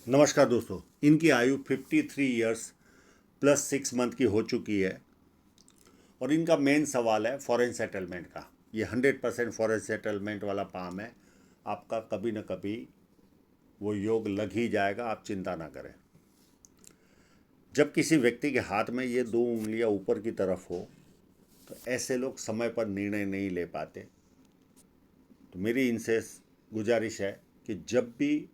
नमस्कार दोस्तों। इनकी आयु 53 ईयर्स प्लस 6 मंथ की हो चुकी है और इनका मेन सवाल है फॉरेन सेटलमेंट का। ये 100% फॉरेन सेटलमेंट वाला काम है। आपका कभी न कभी वो योग लग ही जाएगा, आप चिंता ना करें। जब किसी व्यक्ति के हाथ में ये दो उंगलियां ऊपर की तरफ हो तो ऐसे लोग समय पर निर्णय नहीं ले पाते। तो मेरी इनसे गुजारिश है कि जब भी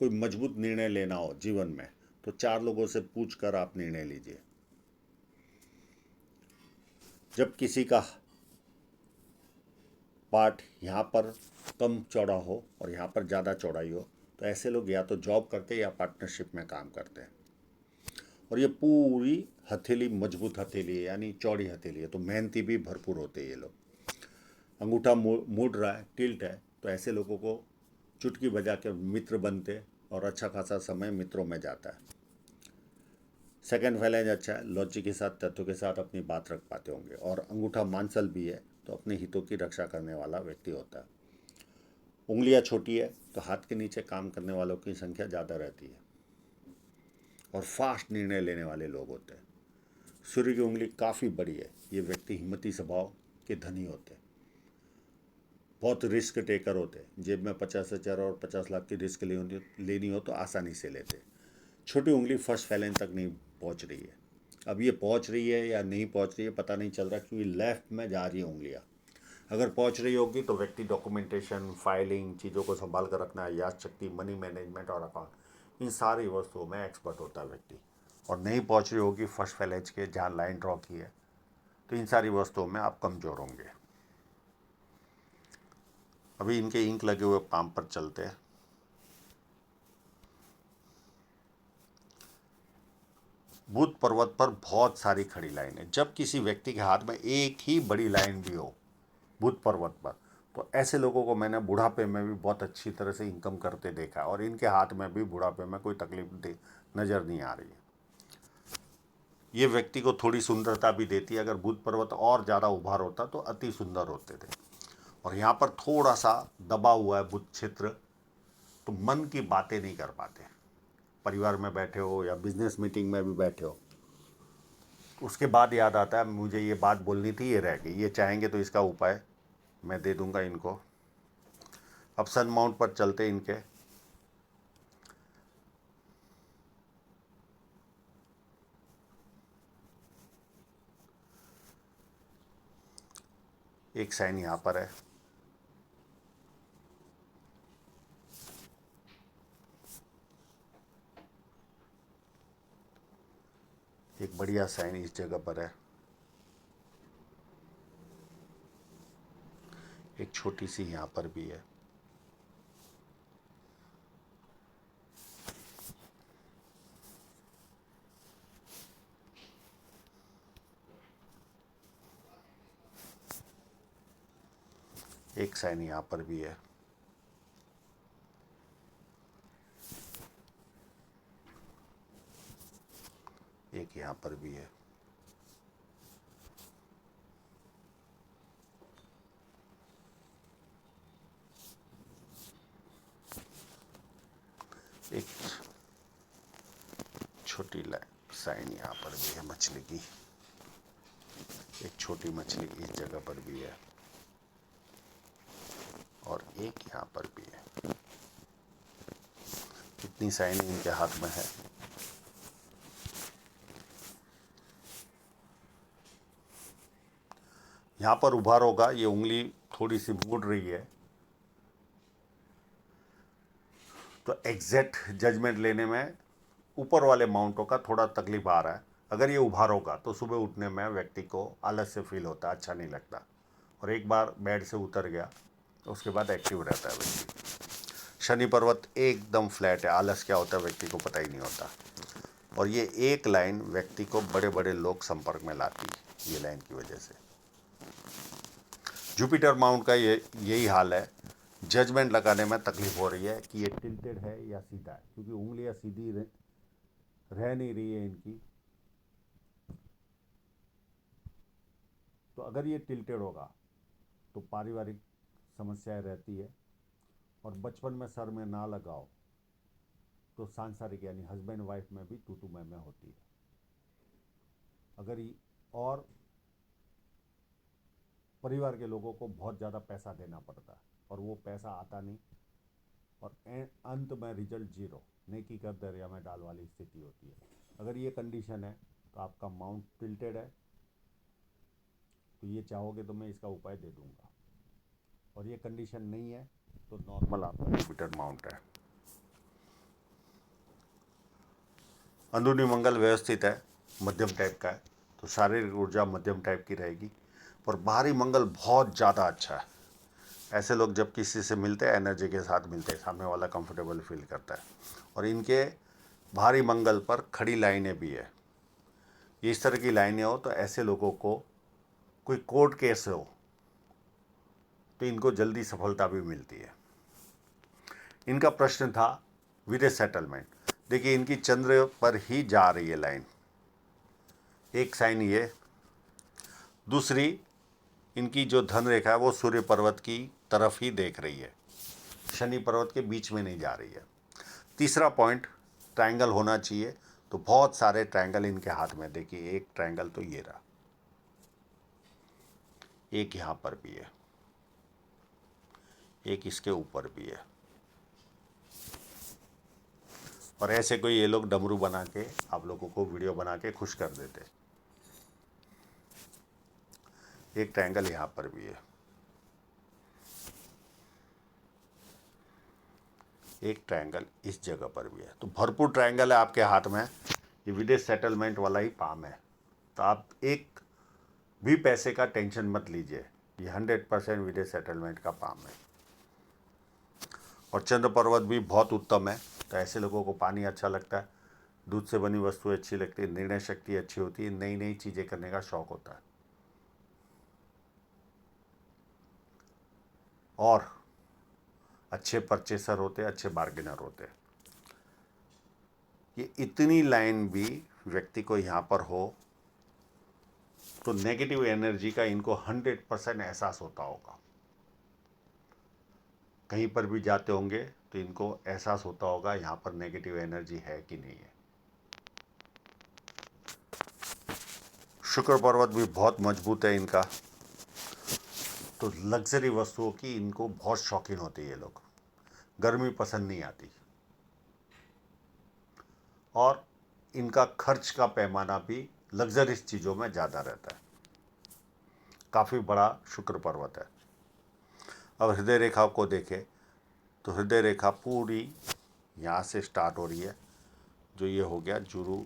कोई मजबूत निर्णय लेना हो जीवन में तो 4 लोगों से पूछ कर आप निर्णय लीजिए। जब किसी का पार्ट यहाँ पर कम चौड़ा हो और यहाँ पर ज़्यादा चौड़ाई हो तो ऐसे लोग या तो जॉब करते हैं या पार्टनरशिप में काम करते हैं। और ये पूरी हथेली मजबूत हथेली है, यानी चौड़ी हथेली है, तो मेहनती भी भरपूर होते हैं ये लोग। अंगूठा मुड़ रहा है, टिल्ट है, तो ऐसे लोगों को चुटकी बजा के मित्र बनते और अच्छा खासा समय मित्रों में जाता है। सेकंड फैलेंज अच्छा है, लॉजिक के साथ तथ्यों के साथ अपनी बात रख पाते होंगे। और अंगूठा मांसल भी है तो अपने हितों की रक्षा करने वाला व्यक्ति होता है। उंगलियां छोटी है तो हाथ के नीचे काम करने वालों की संख्या ज़्यादा रहती है और फास्ट निर्णय लेने वाले लोग होते हैं। सूर्य की उंगली काफ़ी बड़ी है, ये व्यक्ति हिम्मती स्वभाव के धनी होते हैं। बहुत रिस्क टेकर होते हैं, जेब में 50,000 और 50 लाख की रिस्क लेनी हो तो आसानी से लेते हैं। छोटी उंगली फर्स्ट फैलेंज तक नहीं पहुंच रही है। अब ये पहुंच रही है या नहीं पहुंच रही है पता नहीं चल रहा, क्योंकि लेफ्ट में जा रही है उंगलियां। अगर पहुंच रही होगी तो व्यक्ति डॉक्यूमेंटेशन, फाइलिंग, चीज़ों को संभाल कर रखना, याद शक्ति, मनी मैनेजमेंट और अकाउंट, इन सारी वस्तुओं में एक्सपर्ट होता है व्यक्ति। और नहीं पहुंच रही होगी फर्स्ट फैलेज के जहाँ लाइन ड्रॉ की है तो इन सारी वस्तुओं में आप कमज़ोर होंगे। अभी इनके इंक लगे हुए पाम पर चलते हैं। बुध पर्वत पर बहुत सारी खड़ी लाइन है। जब किसी व्यक्ति के हाथ में एक ही बड़ी लाइन भी हो बुध पर्वत पर, तो ऐसे लोगों को मैंने बुढ़ापे में भी बहुत अच्छी तरह से इनकम करते देखा और इनके हाथ में भी बुढ़ापे में कोई तकलीफ नज़र नहीं आ रही है। ये व्यक्ति को थोड़ी सुंदरता भी देती है। अगर बुध पर्वत और ज़्यादा उभार होता तो अति सुंदर होते थे। और यहाँ पर थोड़ा सा दबा हुआ है बुध क्षेत्र, तो मन की बातें नहीं कर पाते। परिवार में बैठे हो या बिजनेस मीटिंग में भी बैठे हो, उसके बाद याद आता है मुझे ये बात बोलनी थी, ये रह गई। ये चाहेंगे तो इसका उपाय मैं दे दूंगा इनको। अब सन माउंट पर चलते इनके। एक साइन यहाँ पर है, एक बढ़िया साइन इस जगह पर है, एक छोटी सी यहाँ पर भी है। एक साइन यहाँ पर भी है। एक यहाँ पर भी है। एक छोटी साइन यहाँ पर भी है मछली की। एक छोटी मछली इस जगह पर भी है और एक यहाँ पर भी है। कितनी साइन इनके हाथ में है? यहाँ पर उभार होगा, ये उंगली थोड़ी सी मुड़ रही है, तो एग्जैक्ट जजमेंट लेने में ऊपर वाले माउंटों का थोड़ा तकलीफ आ रहा है। अगर ये उभार होगा तो सुबह उठने में व्यक्ति को आलस से फील होता है, अच्छा नहीं लगता। और एक बार बेड से उतर गया तो उसके बाद एक्टिव रहता है व्यक्ति। शनि पर्वत एकदम फ्लैट है, आलस क्या होता है व्यक्ति को पता ही नहीं होता। और ये एक लाइन व्यक्ति को बड़े बड़े लोग संपर्क में लाती है, ये लाइन की वजह से। जुपिटर माउंट का ये यही हाल है। जजमेंट लगाने में तकलीफ हो रही है कि ये टिल्टेड है या सीधा है, क्योंकि उंगलियां सीधी रह नहीं रही है इनकी। तो अगर ये टिल्टेड होगा तो पारिवारिक समस्याएं रहती है। और बचपन में सर में ना लगाओ, तो सांसारिक यानी हस्बैंड वाइफ में भी तू मैं होती है। अगर और परिवार के लोगों को बहुत ज़्यादा पैसा देना पड़ता है और वो पैसा आता नहीं, और अंत में रिजल्ट जीरो, नेकी कर दरिया में डाल वाली स्थिति होती है। अगर ये कंडीशन है तो आपका माउंट टिल्टेड है, तो ये चाहोगे तो मैं इसका उपाय दे दूंगा। और ये कंडीशन नहीं है तो नॉर्मल आपका जुपिटर माउंट है। अंदरूनी मंगल व्यवस्थित है, मध्यम टाइप का है, तो शारीरिक ऊर्जा मध्यम टाइप की रहेगी। पर बाहरी मंगल बहुत ज़्यादा अच्छा है। ऐसे लोग जब किसी से मिलते हैं एनर्जी के साथ मिलते हैं, सामने वाला कंफर्टेबल फील करता है। और इनके बाहरी मंगल पर खड़ी लाइनें भी है। इस तरह की लाइनें हो तो ऐसे लोगों को कोई कोर्ट केस हो तो इनको जल्दी सफलता भी मिलती है। इनका प्रश्न था विदेश सेटलमेंट। देखिए इनकी चंद्र पर ही जा रही है लाइन, एक साइन ये, दूसरी इनकी जो धन रेखा है वो सूर्य पर्वत की तरफ ही देख रही है, शनि पर्वत के बीच में नहीं जा रही है। तीसरा पॉइंट, ट्रायंगल होना चाहिए, तो बहुत सारे ट्रायंगल इनके हाथ में। देखिए एक ट्रायंगल तो ये रहा, एक यहाँ पर भी है, एक इसके ऊपर भी है। और ऐसे कोई ये लोग डमरू बना के आप लोगों को वीडियो बना के खुश कर देते। एक ट्रायंगल यहाँ पर भी है, एक ट्रायंगल इस जगह पर भी है। तो भरपूर ट्रायंगल है आपके हाथ में। ये विदेश सेटलमेंट वाला ही पाम है, तो आप एक भी पैसे का टेंशन मत लीजिए, ये 100% विदेश सेटलमेंट का पाम है। और चंद्र पर्वत भी बहुत उत्तम है, तो ऐसे लोगों को पानी अच्छा लगता है, दूध से बनी वस्तु अच्छी लगती है, निर्णय शक्ति अच्छी होती है, नई नई चीज़ें करने का शौक होता है। और अच्छे परचेसर होते हैं, अच्छे बार्गेनर होते हैं। ये इतनी लाइन भी व्यक्ति को यहाँ पर हो तो नेगेटिव एनर्जी का इनको 100% एहसास होता होगा। कहीं पर भी जाते होंगे तो इनको एहसास होता होगा यहाँ पर नेगेटिव एनर्जी है कि नहीं है। शुक्र पर्वत भी बहुत मजबूत है इनका, तो लग्जरी वस्तुओं की इनको बहुत शौकीन होती है। ये लोग, गर्मी पसंद नहीं आती, और इनका खर्च का पैमाना भी लग्जरीज चीज़ों में ज़्यादा रहता है। काफ़ी बड़ा शुक्र पर्वत है। अब हृदय रेखा को देखें तो हृदय रेखा पूरी यहाँ से स्टार्ट हो रही है, जो ये हो गया जुरू,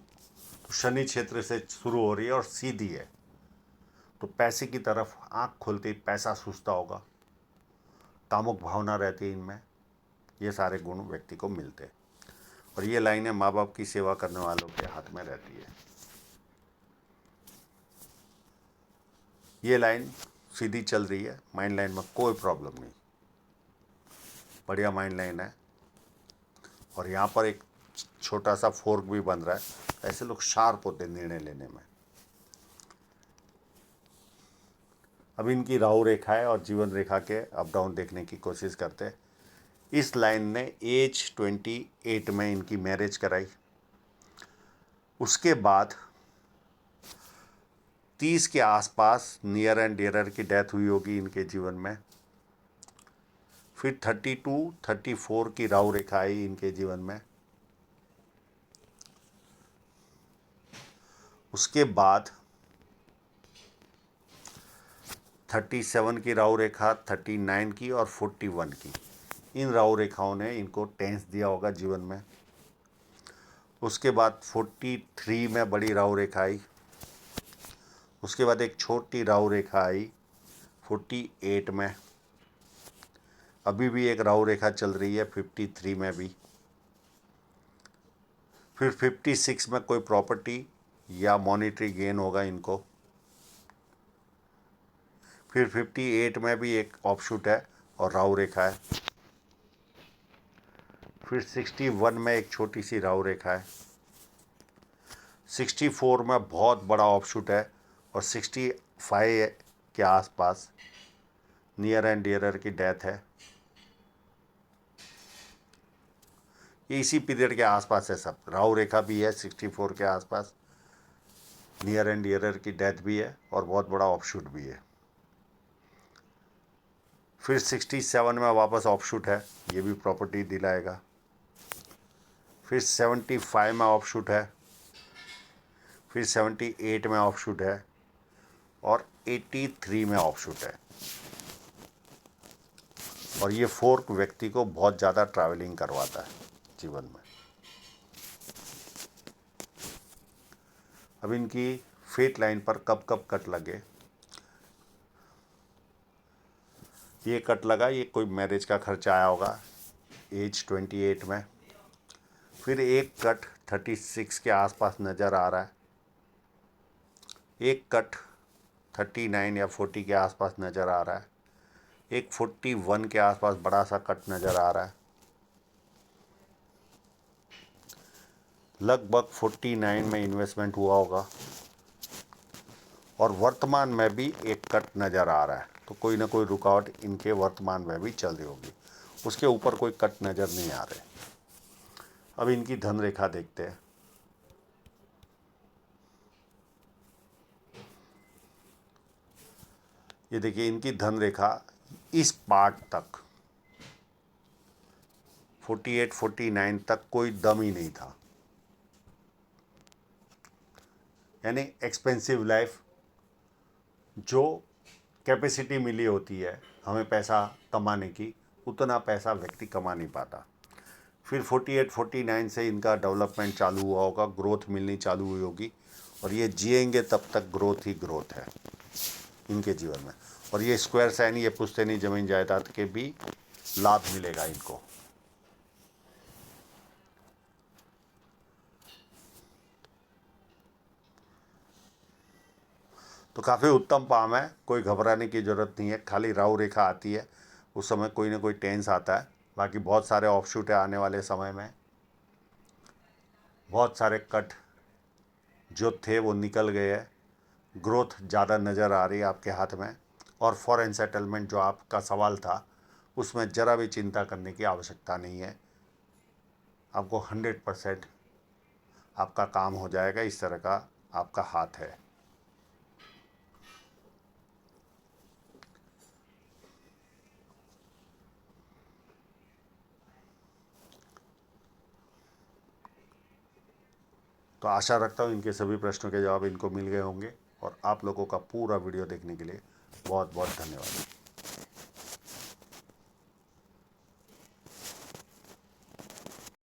तो शनि क्षेत्र से शुरू हो रही है और सीधी है। तो पैसे की तरफ आँख खोलते ही पैसा सूझता होगा, कामुक भावना रहती है इनमें, ये सारे गुण व्यक्ति को मिलते हैं। और ये लाइनें माँ बाप की सेवा करने वालों के हाथ में रहती है। ये लाइन सीधी चल रही है, माइंड लाइन में कोई प्रॉब्लम नहीं, बढ़िया माइंड लाइन है। और यहाँ पर एक छोटा सा फोर्क भी बन रहा है, ऐसे लोग शार्प होते हैं निर्णय लेने में। अब इनकी राहु रेखा है और जीवन रेखा के अप डाउन देखने की कोशिश करते हैं। इस लाइन ने एज 28 में इनकी मैरिज कराई, उसके बाद 30 के आसपास नियर एंड डियरर की डेथ हुई होगी इनके जीवन में। फिर 32, 34 की राहु रेखा आई इनके जीवन में। उसके बाद 37 की राहु रेखा, 39 की और 41 की, इन राहु रेखाओं ने इनको टेंस दिया होगा जीवन में। उसके बाद 43 में बड़ी राहु रेखा आई, उसके बाद एक छोटी राहु रेखा आई 48 में, अभी भी एक राहु रेखा चल रही है 53 में भी। फिर 56 में कोई प्रॉपर्टी या मॉनेटरी गेन होगा इनको। फिर 58 में भी एक ऑफशूट है और राहु रेखा है। फिर 61 में एक छोटी सी राहु रेखा है। 64 में बहुत बड़ा ऑफशूट है और 65 के आसपास नियर एंड डियरर की डेथ है। ये इसी पीरियड के आसपास है सब। राहु रेखा भी है 64 के आसपास, नियर एंड डियरर की डेथ भी है और बहुत बड़ा ऑफशूट भी है। फिर 67 में वापस ऑफशूट है, ये भी प्रॉपर्टी दिलाएगा। फिर 75 में ऑफशूट है, फिर 78 में ऑफशूट है और 83 में ऑफशूट है। और ये फोर्क व्यक्ति को बहुत ज़्यादा ट्रैवलिंग करवाता है जीवन में। अब इनकी फेट लाइन पर कब कब कट लगे, ये कट लगा, ये कोई मैरिज का खर्चा आया होगा एज 28 में। फिर एक कट 36 के आसपास नज़र आ रहा है, एक कट 39 या 40 के आसपास नज़र आ रहा है, एक 41 के आसपास बड़ा सा कट नज़र आ रहा है, लगभग 49 में इन्वेस्टमेंट हुआ होगा और वर्तमान में भी एक कट नज़र आ रहा है। तो कोई ना कोई रुकावट इनके वर्तमान में भी चल रही होगी, उसके ऊपर कोई कट नज़र नहीं आ रहे। अब इनकी धन रेखा देखते हैं। ये देखिए, इनकी धन रेखा इस पार्ट तक 48-49 तक कोई दम ही नहीं था, यानी एक्सपेंसिव लाइफ, जो कैपेसिटी मिली होती है हमें पैसा कमाने की, उतना पैसा व्यक्ति कमा नहीं पाता। फिर 48-49 से इनका डेवलपमेंट चालू हुआ होगा, ग्रोथ मिलनी चालू हुई होगी और ये जिएंगे तब तक ग्रोथ ही ग्रोथ है इनके जीवन में। और ये स्क्वायर साइन, ये पुश्तैनी जमीन जायदाद के भी लाभ मिलेगा इनको। तो काफ़ी उत्तम पाम है, कोई घबराने की ज़रूरत नहीं है। खाली राहु रेखा आती है उस समय कोई ना कोई टेंस आता है, बाकी बहुत सारे ऑफशूट है आने वाले समय में। बहुत सारे कट जो थे वो निकल गए हैं, ग्रोथ ज़्यादा नज़र आ रही है आपके हाथ में। और फॉरेन सेटलमेंट जो आपका सवाल था, उसमें ज़रा भी चिंता करने की आवश्यकता नहीं है, आपको 100% आपका काम हो जाएगा, इस तरह का आपका हाथ है। तो आशा रखता हूँ इनके सभी प्रश्नों के जवाब इनको मिल गए होंगे और आप लोगों का पूरा वीडियो देखने के लिए बहुत बहुत धन्यवाद।